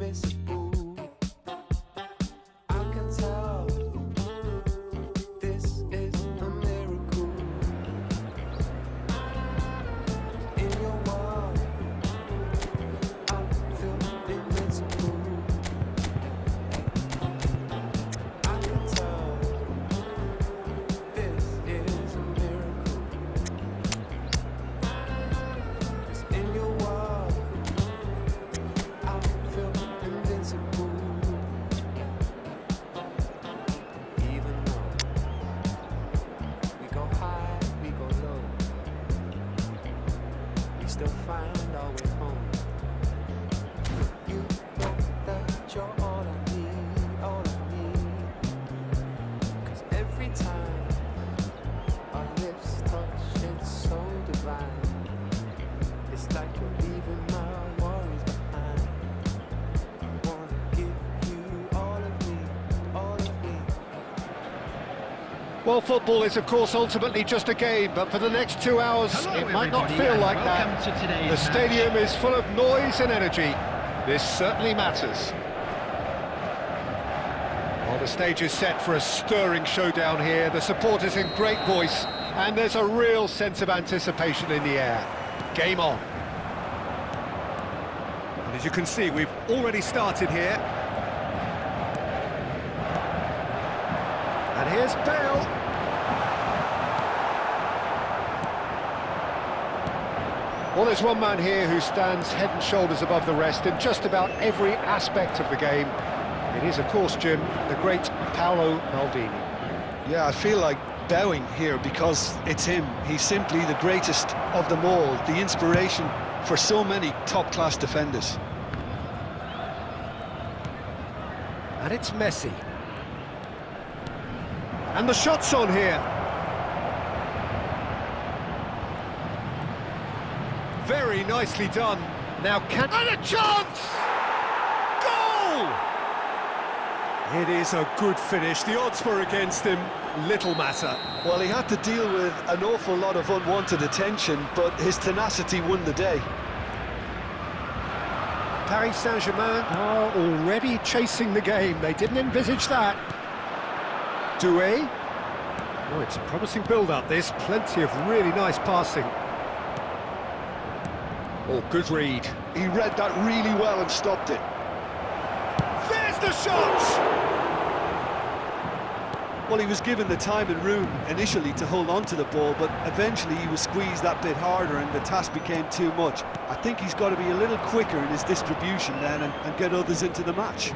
invincible. I can tell this is a miracle. In your world, I feel invincible. I can tell this is a miracle. 'Cause in your world, I feel invincible. Even though we go high, we go low, we still find our way home. You know that you're all I need, all I need. 'Cause every time our lips touch, it's so divine. It's like you're leaving my worries behind. I wanna give you all of me, all of me. Well, football is, of course, ultimately just a game, but for the next 2 hours, Hello, it might not everybody, feel and like that. welcome to today's The stadium match. is full of noise and energy. This certainly matters. Well, the stage is set for a stirring showdown here. The supporters in great voice, and there's a real sense of anticipation in the air. Game on. And as you can see, we've already started here. And here's Bale. Well, there's one man here who stands head and shoulders above the rest in just about every aspect of the game. It is, of course, Jim, the great Paolo Maldini. Yeah, I feel like bowing here because it's him. He's simply the greatest of them all, the inspiration for so many top-class defenders. And it's Messi. And the shot's on here. Very nicely done. Now and a chance! Goal! It is a good finish. The odds were against him. Little matter. Well, he had to deal with an awful lot of unwanted attention, but his tenacity won the day. Paris Saint-Germain are already chasing the game. They didn't envisage that. Doué. Oh, it's a promising build-up, this. Plenty of really nice passing. Oh, good read. He read that really well and stopped it. There's the shot! Well, he was given the time and room initially to hold on to the ball, but eventually he was squeezed that bit harder and the task became too much. I think he's got to be a little quicker in his distribution then and get others into the match.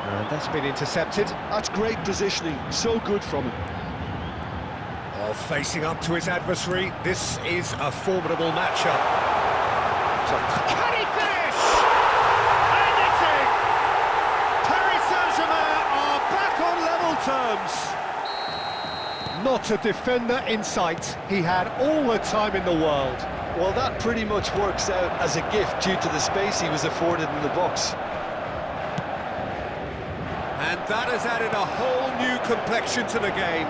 And that's been intercepted. That's great positioning, so good from him. Well, facing up to his adversary, this is a formidable matchup. Can he finish? And it's in! Paris Saint-Germain are back on level terms. Not a defender in sight. He had all the time in the world. Well, that pretty much works out as a gift due to the space he was afforded in the box. And that has added a whole new complexion to the game.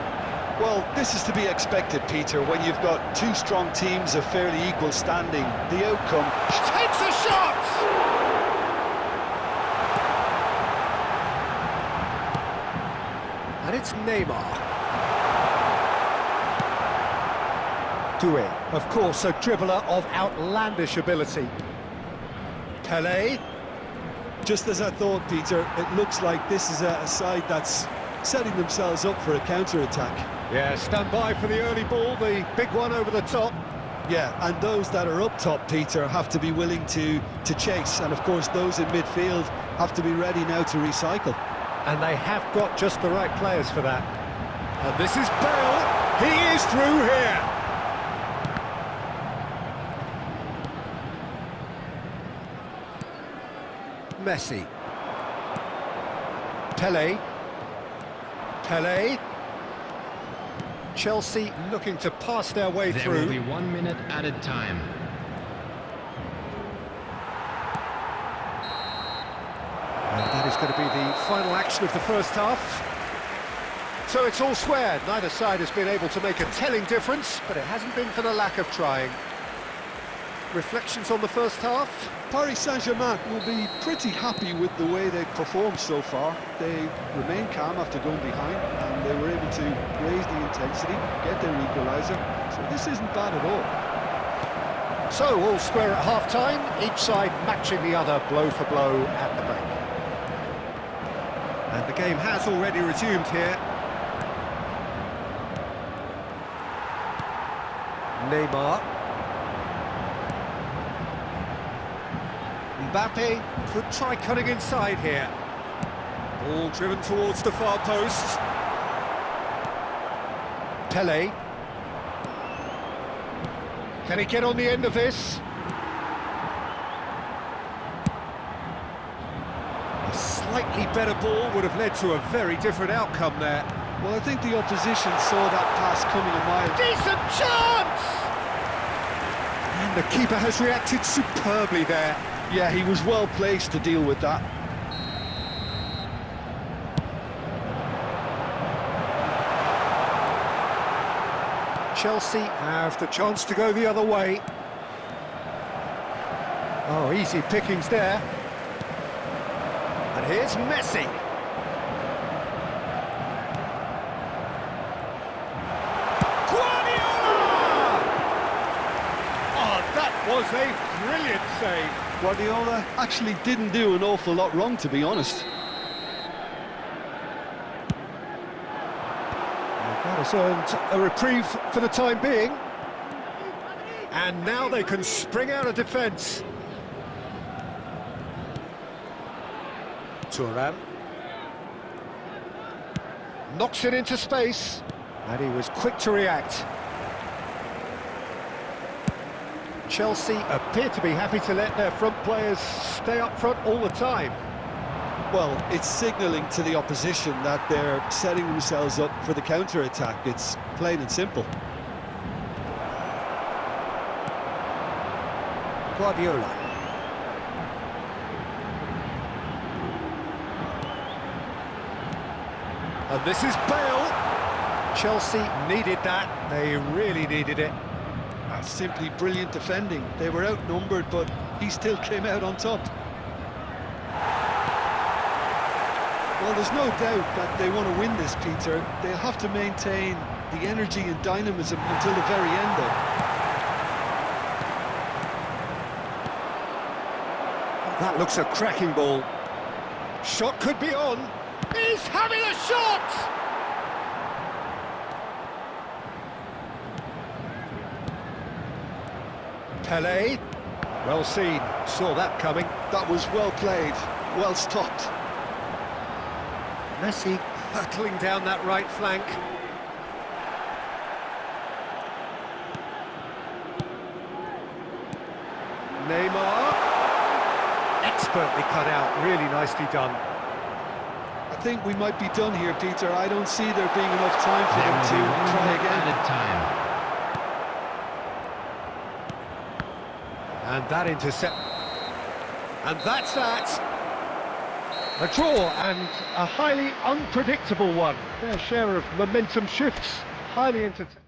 Well, this is to be expected, Peter, when you've got two strong teams of fairly equal standing. The outcome... Takes a shot! And it's Neymar. Doué, of course, a dribbler of outlandish ability. Pelé. Just as I thought, Peter, it looks like this is a side that's setting themselves up for a counter-attack. Yeah, stand by for the early ball, the big one over the top. Yeah, and those that are up top, Peter, have to be willing to chase. And, of course, those in midfield have to be ready now to recycle. And they have got just the right players for that. And this is Bale. He is through here. Messi. Pelé. Pelé. Chelsea looking to pass their way There through. will be 1 minute added time. And that is going to be the final action of the first half. So it's all squared. Neither side has been able to make a telling difference, but it hasn't been for the lack of trying. reflections on the first half? Paris Saint-Germain will be pretty happy with the way they've performed so far. They remained calm after going behind, and they were able to raise the intensity, get their equaliser, so this isn't bad at all. So, all square at half-time, each side matching the other blow for blow at the break. And the game has already resumed here. Neymar. Mbappe could try cutting inside here. Ball driven towards the far post. Pele. Can he get on the end of this? A slightly better ball would have led to a very different outcome there. Well, I think the opposition saw that pass coming a mile. Decent chance! And the keeper has reacted superbly there. Yeah, he was well placed to deal with that. Chelsea have the chance to go the other way. Oh, easy pickings there. And here's Messi. Was a brilliant save. Guardiola actually didn't do an awful lot wrong, to be honest. That has earned a reprieve for the time being. And now they can spring out of defence. Thuram. Knocks it into space. And he was quick to react. Chelsea appear to be happy to let their front players stay up front all the time. Well, it's signalling to the opposition that they're setting themselves up for the counter-attack. It's plain and simple. Guardiola. And this is Bale. Chelsea needed that. They really needed it. That's simply brilliant defending. They were outnumbered, but he still came out on top. Well, there's no doubt that they want to win this, Peter. They'll have to maintain the energy and dynamism until the very end, though. That looks a cracking ball. Shot could be on. He's having a shot! Pele, well seen, saw that coming. That was well played, well stopped. Messi hurtling down that right flank. Neymar, expertly cut out, really nicely done. I think we might be done here, Peter. I don't see there being enough time for them to try again. Added time. And that intercept. And that's that. A draw and a highly unpredictable one. Their share of momentum shifts. Highly entertaining.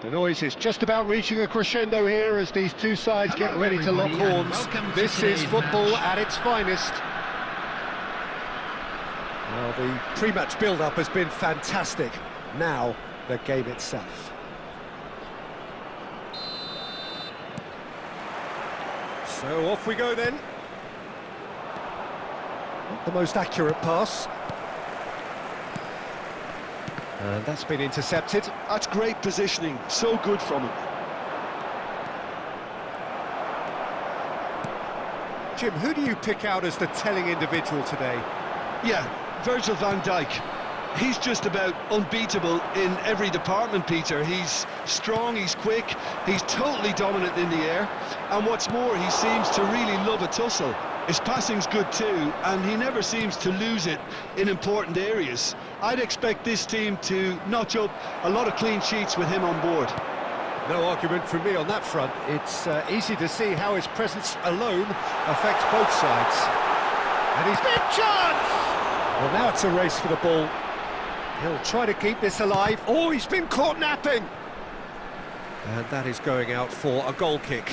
The noise is just about reaching a crescendo here as these two sides get ready to lock horns. This is football at its finest. Well, the pre-match build-up has been fantastic. Now, the game itself. So off we go then. Not the most accurate pass. And that's been intercepted. That's great positioning, so good from him. Jim, who do you pick out as the telling individual today? Yeah, Virgil van Dijk. He's just about unbeatable in every department, Peter. He's strong, he's quick, he's totally dominant in the air, and what's more, he seems to really love a tussle. His passing's good too, and he never seems to lose it in important areas. I'd expect this team to notch up a lot of clean sheets with him on board. No argument from me on that front. It's easy to see how his presence alone affects both sides. And he's big chance! Well, now it's a race for the ball. He'll try to keep this alive. Oh, he's been caught napping! And that is going out for a goal kick.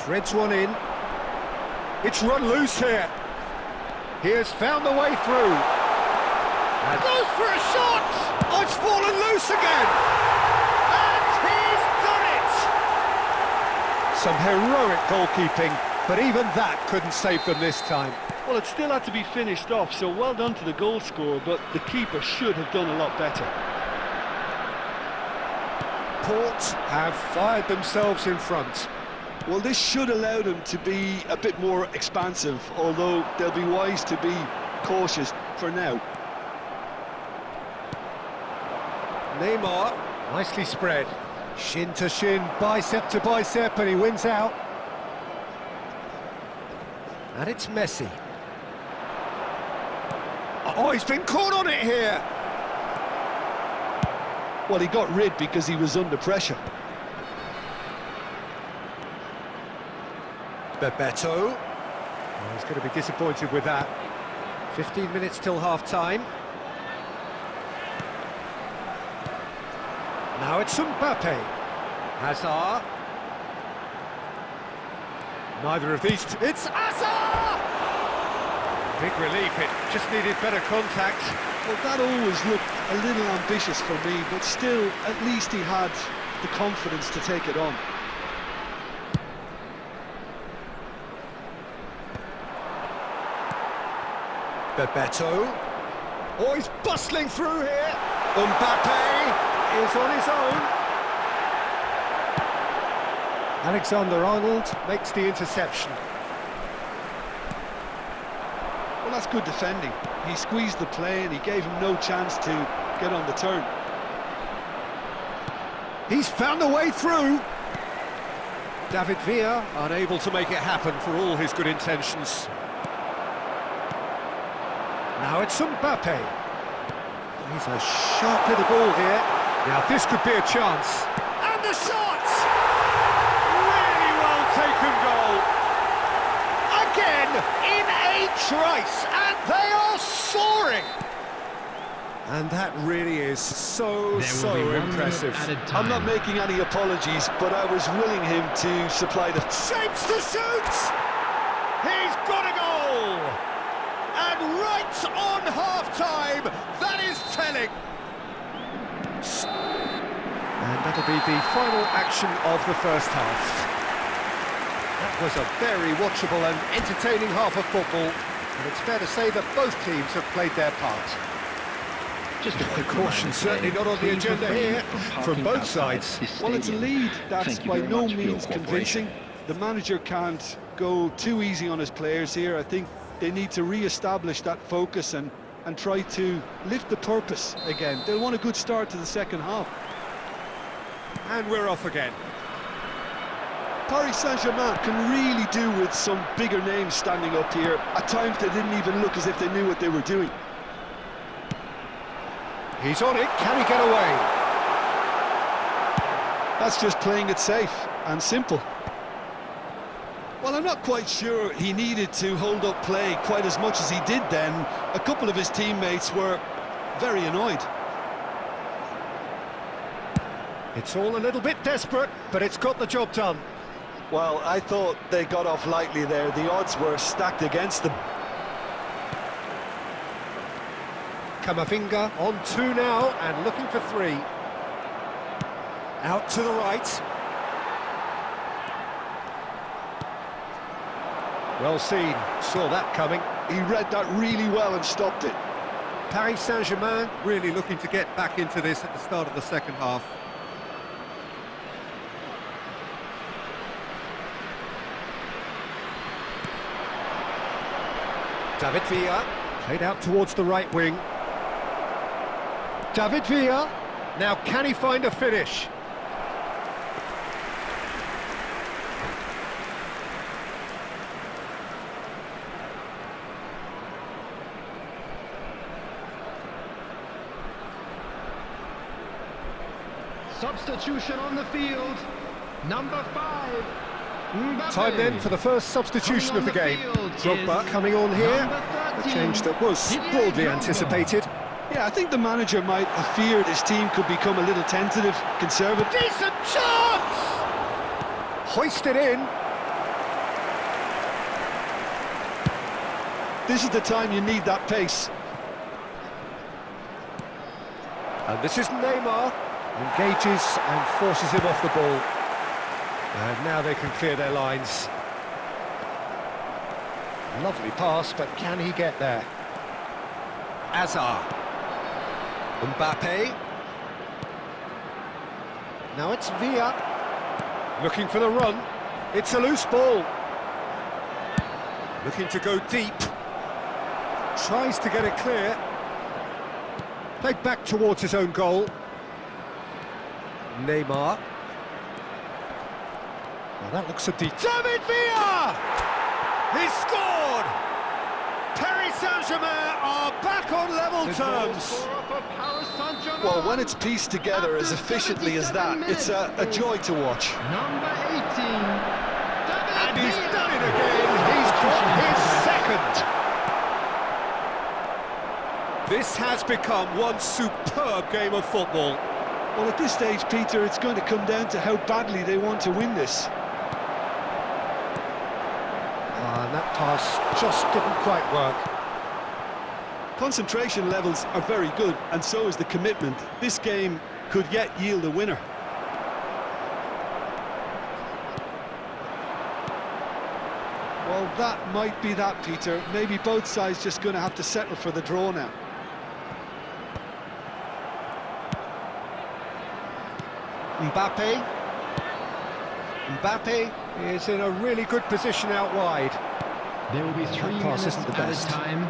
Threads one in. It's run loose here. He has found the way through. And goes for a shot! Oh, it's fallen loose again! And he's done it! Some heroic goalkeeping, but even that couldn't save them this time. Well, it still had to be finished off, so well done to the goal scorer, but the keeper should have done a lot better. Port have fired themselves in front. Well, this should allow them to be a bit more expansive, although they'll be wise to be cautious for now. Neymar, nicely spread. Shin to shin, bicep to bicep, and he wins out. And it's Messi. Oh, he's been caught on it here! Well, he got rid because he was under pressure. Bebeto. Oh, he's going to be disappointed with that. 15 minutes till half-time. Now it's Mbappe. Hazard. Neither of these two. It's Hazard! Big relief, it just needed better contact. Well, that always looked a little ambitious for me, but still, at least he had the confidence to take it on. Bebeto. Oh, he's bustling through here. Mbappe is on his own. Alexander-Arnold makes the interception. Well, that's good defending. He squeezed the play and he gave him no chance to get on the turn. He's found a way through. David Villa unable to make it happen for all his good intentions. Now it's Mbappe. He's a sharp little ball here. Now this could be a chance. And the shot! Really well taken goal. Again, in a trice, and they are soaring. And that really is so impressive. I'm not making any apologies, but I was willing him to supply the... Shapes to shoot! He's got a goal! And right on half-time, that is telling. And that'll be the final action of the first half. That was a very watchable and entertaining half of football, and it's fair to say that both teams have played their part. Just a quick Caution certainly not on the agenda here from both sides. Well, it's a lead that's by no means convincing. The manager can't go too easy on his players here. I think they need to re-establish that focus and try to lift the purpose again. They'll want a good start to the second half. And we're off again. Paris Saint-Germain can really do with some bigger names standing up here. At times they didn't even look as if they knew what they were doing. He's on it, can he get away? That's just playing it safe and simple. Well, I'm not quite sure he needed to hold up play quite as much as he did then. A couple of his teammates were very annoyed. It's all a little bit desperate, but it's got the job done. Well, I thought they got off lightly there. The odds were stacked against them. Kamavinga on 2 now and looking for 3. Out to the right. Well seen, saw that coming. He read that really well and stopped it. Paris Saint-Germain Really looking to get back into this at the start of the second half. David Villa, played out towards the right wing. David Villa, now can he find a finish? Substitution on the field, number 5. Mbappe. Time then for the first substitution of the game. Drogba coming on here, a change that was broadly anticipated. Yeah, I think the manager might have feared his team could become a little tentative, conservative. Decent chance! Hoisted in. This is the time you need that pace. And this is Neymar, engages and forces him off the ball. And now they can clear their lines. Lovely pass, but can he get there? Azar. Mbappe. Now it's Villa. Looking for the run. It's a loose ball. Looking to go deep. Tries to get it clear. Played back towards his own goal. Neymar. Well, that looks a deep... David Villa! He scored! Paris Saint-Germain are back on level terms. Well, when it's pieced together as efficiently as that, it's a joy to watch. Number 18. And he's done it again. He's got his second. This has become one superb game of football. Well, at this stage, Peter, it's going to come down to how badly they want to win this. And that pass just didn't quite work. Concentration levels are very good, and so is the commitment. This game could yet yield a winner. Well, that might be that, Peter. Maybe both sides just going to have to settle for the draw now. Mbappe. Mbappe is in a really good position out wide. There will be 3 pass minutes isn't the added best. time.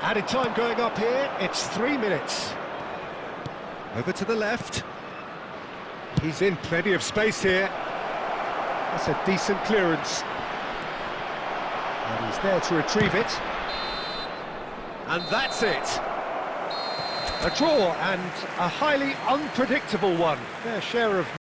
Added time going up here, it's 3 minutes. Over to the left. He's in plenty of space here. That's a decent clearance. And he's there to retrieve it. And that's it. A draw, and a highly unpredictable one. Their share of